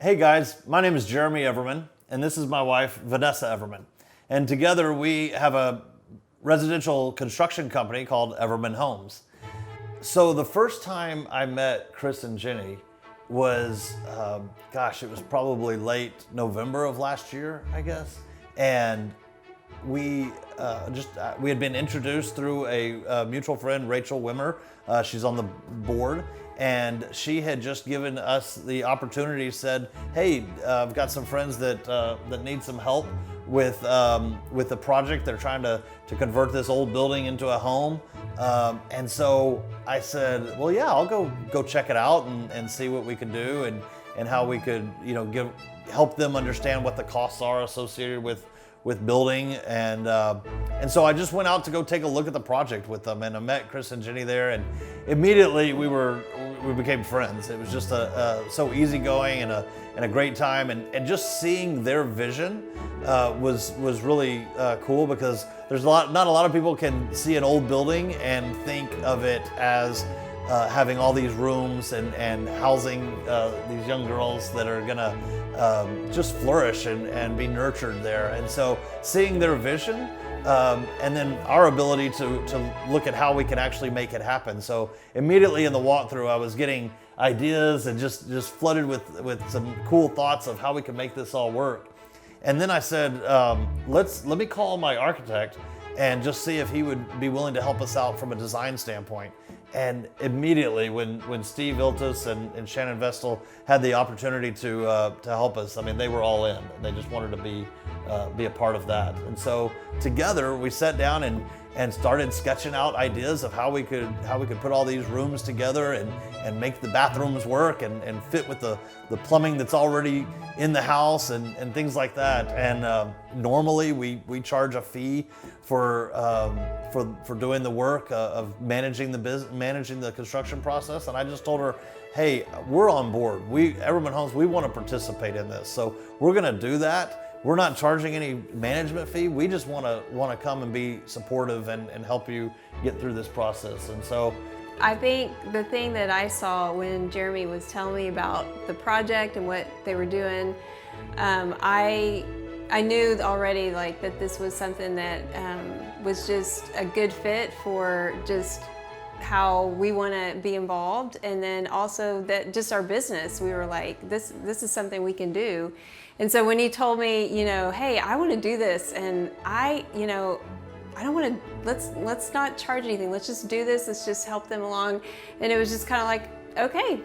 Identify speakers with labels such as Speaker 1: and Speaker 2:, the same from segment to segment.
Speaker 1: Hey guys, my name is Jeremy Everman, and this is my wife, Vanessa Everman. And together we have a residential construction company called Everman Homes. So the first time I met Chris and Jenny was, it was probably late November of last year, I guess. And we we had been introduced through a mutual friend, Rachel Wimmer. She's on the board, and she had just given us the opportunity. Said, "Hey, I've got some friends that need some help with the project. They're trying to convert this old building into a home." And so I said, "Well, yeah, I'll go check it out and see what we can do and how we could help them understand what the costs are associated with building." And so I just went out to go take a look at the project with them, and I met Chris and Jenny there, and immediately we became friends. It was just so easygoing and a great time, and just seeing their vision was really cool, because there's not a lot of people can see an old building and think of it as having all these rooms and housing these young girls that are gonna just flourish and be nurtured there. And so seeing their vision, and then our ability to look at how we can actually make it happen. So immediately in the walkthrough, I was getting ideas and just flooded with some cool thoughts of how we could make this all work. And then I said, let me call my architect and just see if he would be willing to help us out from a design standpoint. And immediately, when Steve Iltis and Shannon Vestal had the opportunity to help us, I mean, they were all in. They just wanted to be a part of that. And so together we sat down and started sketching out ideas of how we could put all these rooms together and make the bathrooms work and fit with the plumbing that's already in the house and things like that. And normally we charge a fee for doing the work of managing the construction process. And I just told her, hey, we're on board. Everman Homes, we want to participate in this, so we're going to do that. We're not charging any management fee. We just want to come and be supportive and help you get through this process. And so
Speaker 2: I think the thing that I saw when Jeremy was telling me about the project and what they were doing, I knew already that this was something that was just a good fit for just how we want to be involved, and then also that just our business, we were like, this is something we can do. And so when he told me, hey, I want to do this, and I don't want to, let's not charge anything, let's just do this, let's just help them along. And it was just kind of like, okay,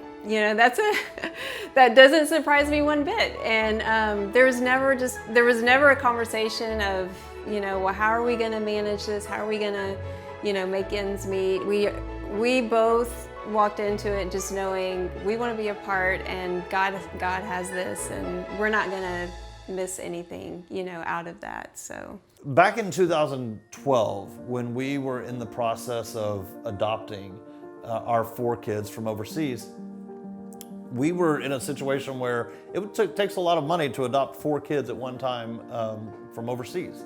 Speaker 2: that doesn't surprise me one bit. And there was never a conversation of, well, how are we going to manage this? How are we going to, make ends meet? We both walked into it just knowing we want to be a part, and God has this, and we're not going to miss anything, out of that. So
Speaker 1: back in 2012, when we were in the process of adopting our 4 kids from overseas, we were in a situation where it takes a lot of money to adopt 4 kids at one time from overseas.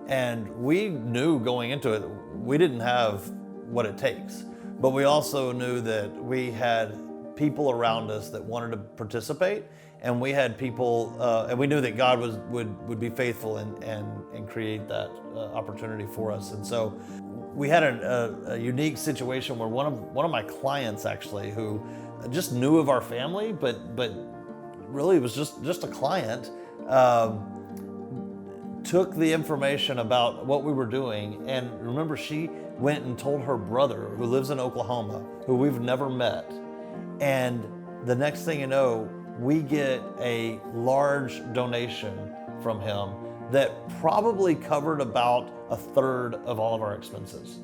Speaker 1: And we knew going into it, we didn't have what it takes, but we also knew that we had people around us that wanted to participate, and we had people, and we knew that God would be faithful and create that opportunity for us. And so we had a unique situation where one of my clients, actually, who just knew of our family, but really was just a client, took the information about what we were doing. And remember, she went and told her brother, who lives in Oklahoma, who we've never met. And the next thing you know, we get a large donation from him that probably covered about a third of all of our expenses,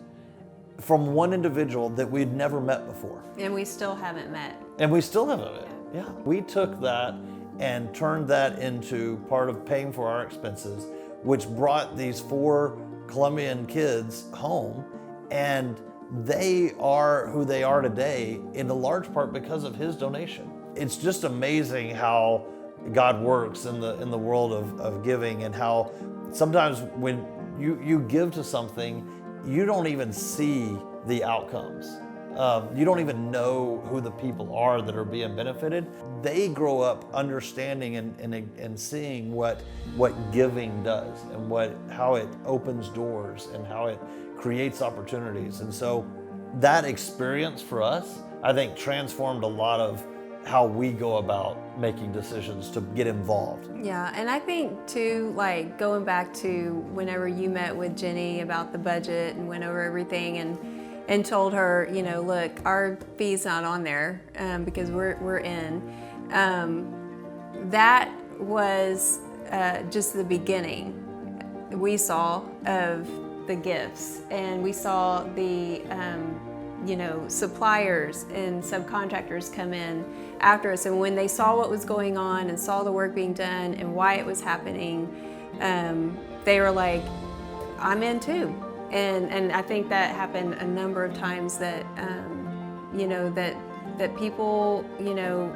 Speaker 1: from one individual that we'd never met before.
Speaker 2: And we still haven't met.
Speaker 1: Yeah. We took that and turned that into part of paying for our expenses, which brought these 4 Colombian kids home, and they are who they are today in a large part because of his donation. It's just amazing how God works in the world of giving, and how sometimes when you give to something, you don't even see the outcomes. You don't even know who the people are that are being benefited. They grow up understanding and seeing what giving does and how it opens doors and how it creates opportunities. And so that experience for us, I think, transformed a lot of how we go about making decisions to get involved.
Speaker 2: Yeah, and I think too, like going back to whenever you met with Jenny about the budget and went over everything and told her, you know, look, our fee's not on there because we're in. That was just the beginning we saw of the gifts, and we saw the you know, suppliers and subcontractors come in after us, and when they saw what was going on and saw the work being done and why it was happening, they were like, I'm in too. And I think that happened a number of times that, you know, that people, you know,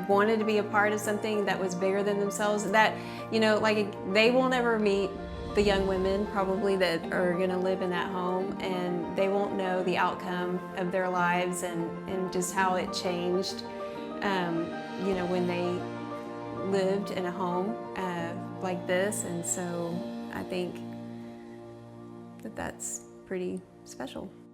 Speaker 2: wanted to be a part of something that was bigger than themselves. That, you know, like they will never meet the young women probably that are gonna live in that home, and they won't know the outcome of their lives and just how it changed, you know, when they lived in a home like this. And so I think that that's pretty special.